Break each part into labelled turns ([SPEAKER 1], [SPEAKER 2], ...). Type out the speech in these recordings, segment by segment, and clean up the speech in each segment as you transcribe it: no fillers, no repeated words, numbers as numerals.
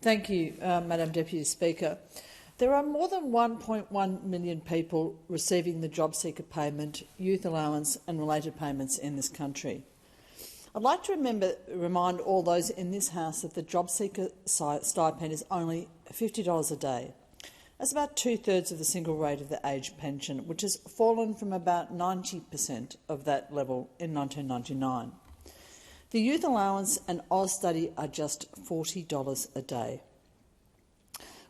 [SPEAKER 1] Thank you, Madam Deputy Speaker. There are more than 1.1 million people receiving the job seeker payment, youth allowance and related payments in this country. I'd like to remind all those in this House that the job seeker stipend is only $50 a day. That's about two-thirds of the single rate of the age pension, which has fallen from about 90% of that level in 1999. The youth allowance and Austudy are just $40 a day.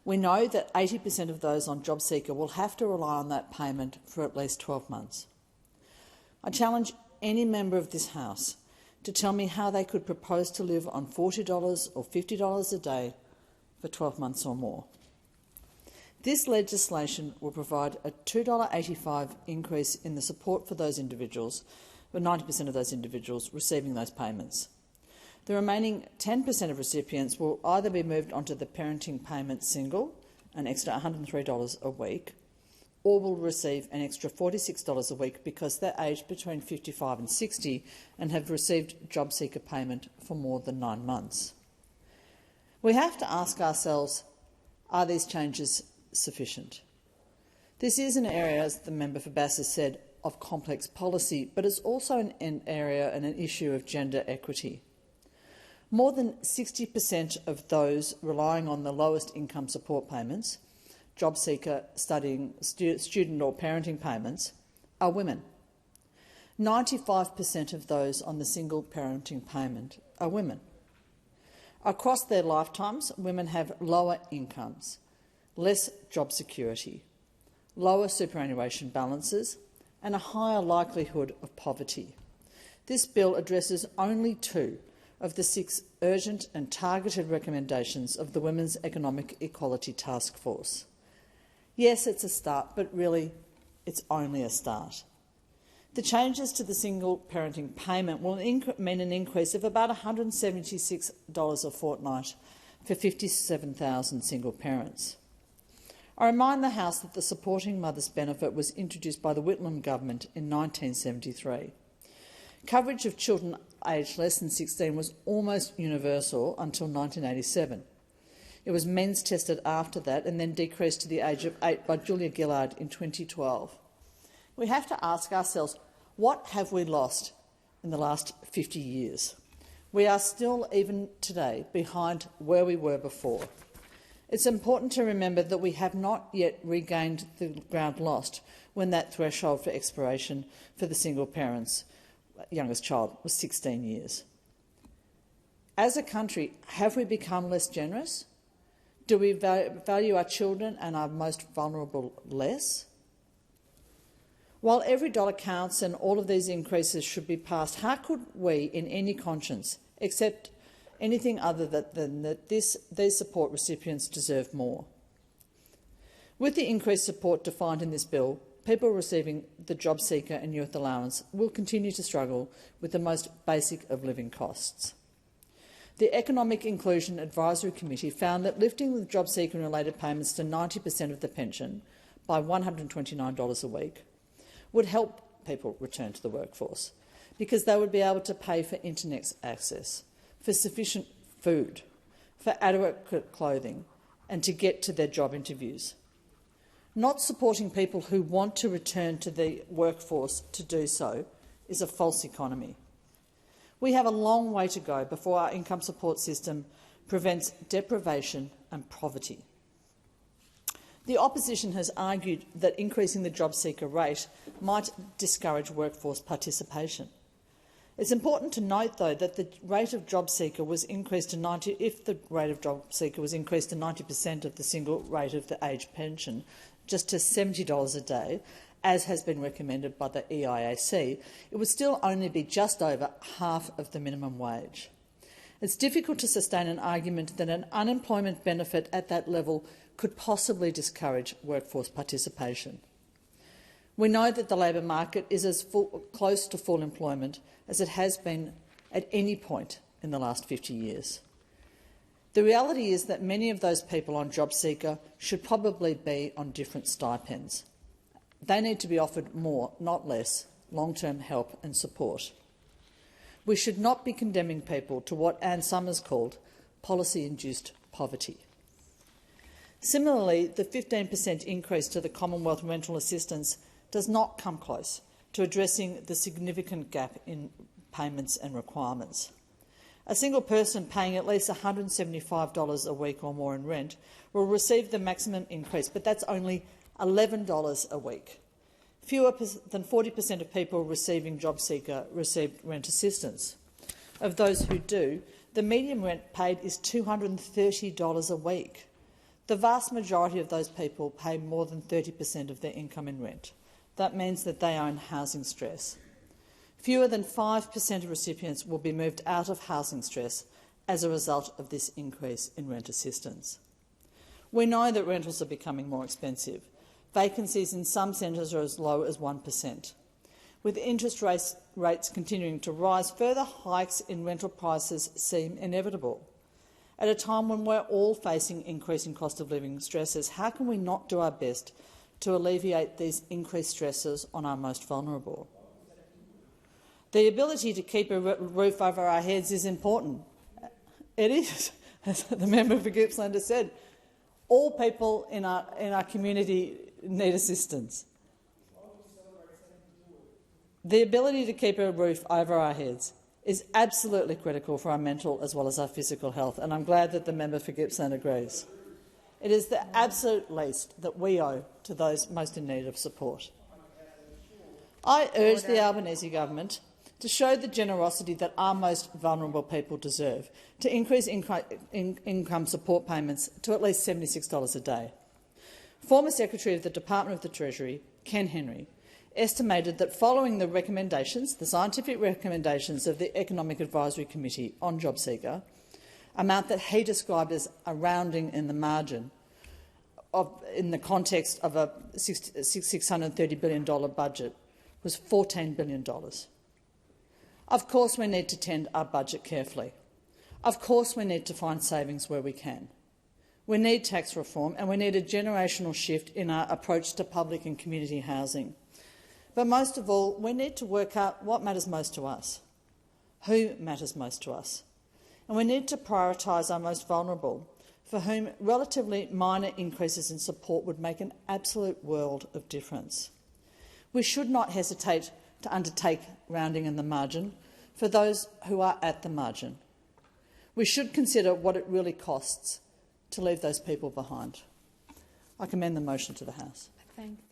[SPEAKER 1] We know that 80% of those on job seeker will have to rely on that payment for at least 12 months. I challenge any member of this House to tell me how they could propose to live on $40 or $50 a day for 12 months or more. This legislation will provide a $2.85 increase in the support for those individuals, for 90% of those individuals receiving those payments. The remaining 10% of recipients will either be moved onto the parenting payment single, an extra $103 a week, or will receive an extra $46 a week because they're aged between 55 and 60 and have received job seeker payment for more than 9 months. We have to ask ourselves, are these changes sufficient? This is an area, as the member for Bass has said, of complex policy, but it's also an area and an issue of gender equity. More than 60% of those relying on the lowest income support payments, job seeker, studying, student or parenting payments, are women. 95% of those on the single parenting payment are women. Across their lifetimes, women have lower incomes, less job security, lower superannuation balances and a higher likelihood of poverty. This bill addresses only 2 of the 6 urgent and targeted recommendations of the Women's Economic Equality Task Force. Yes, it's a start, but really it's only a start. The changes to the single parenting payment will mean an increase of about $176 a fortnight for 57,000 single parents. I remind the House that the Supporting Mothers benefit was introduced by the Whitlam government in 1973. Coverage of children aged less than 16 was almost universal until 1987. It was men's tested after that and then decreased to the age of 8 by Julia Gillard in 2012. We have to ask ourselves, what have we lost in the last 50 years? We are still, even today, behind where we were before. It's important to remember that we have not yet regained the ground lost when that threshold for expiration for the single parent's youngest child was 16 years. As a country, have we become less generous? Do we value our children and our most vulnerable less? While every dollar counts and all of these increases should be passed, how could we, in any conscience, accept anything other than that these support recipients deserve more? With the increased support defined in this bill, people receiving the job seeker and youth allowance will continue to struggle with the most basic of living costs. The Economic Inclusion Advisory Committee found that lifting the job seeker and related payments to 90% of the pension by $129 a week would help people return to the workforce because they would be able to pay for internet access, for sufficient food, for adequate clothing and to get to their job interviews. Not supporting people who want to return to the workforce to do so is a false economy. We have a long way to go before our income support system prevents deprivation and poverty. The opposition has argued that increasing the job seeker rate might discourage workforce participation. It's important to note, though, that the rate of job seeker was increased to 90%. If the rate of job seeker was increased to 90% of the single rate of the age pension, just to $70 a day, as has been recommended by the EIAC, it would still only be just over half of the minimum wage. It's difficult to sustain an argument that an unemployment benefit at that level could possibly discourage workforce participation. We know that the labour market is as close to full employment as it has been at any point in the last 50 years. The reality is that many of those people on job seeker should probably be on different stipends. They need to be offered more, not less, long-term help and support. We should not be condemning people to what Anne Summers called policy-induced poverty. Similarly, the 15% increase to the Commonwealth rental assistance does not come close to addressing the significant gap in payments and requirements. A single person paying at least $175 a week or more in rent will receive the maximum increase, but that's only $11 a week. Fewer than 40% of people receiving JobSeeker received rent assistance. Of those who do, the median rent paid is $230 a week. The vast majority of those people pay more than 30% of their income in rent. That means that they are in housing stress. Fewer than 5% of recipients will be moved out of housing stress as a result of this increase in rent assistance. We know that rentals are becoming more expensive. Vacancies in some centres are as low as 1%. With interest rates continuing to rise, further hikes in rental prices seem inevitable. At a time when we're all facing increasing cost of living stresses, how can we not do our best to alleviate these increased stresses on our most vulnerable? The ability to keep a roof over our heads is important. It is, as the member for Gippsland has said. All people in our community need assistance. The ability to keep a roof over our heads is absolutely critical for our mental as well as our physical health, and I'm glad that the member for Gippsland agrees. It is the absolute least that we owe to those most in need of support. I urge the Albanese government to show the generosity that our most vulnerable people deserve, to increase income support payments to at least $76 a day. Former Secretary of the Department of the Treasury, Ken Henry, estimated that following the recommendations, the scientific recommendations of the Economic Advisory Committee on JobSeeker, amount that he described as a rounding in the margin in the context of a $630 billion budget was $14 billion. Of course we need to tend our budget carefully. Of course we need to find savings where we can. We need tax reform and we need a generational shift in our approach to public and community housing. But most of all, we need to work out what matters most to us, who matters most to us. And we need to prioritise our most vulnerable, for whom relatively minor increases in support would make an absolute world of difference. We should not hesitate to undertake rounding in the margin for those who are at the margin. We should consider what it really costs to leave those people behind. I commend the motion to the House.
[SPEAKER 2] Thank you.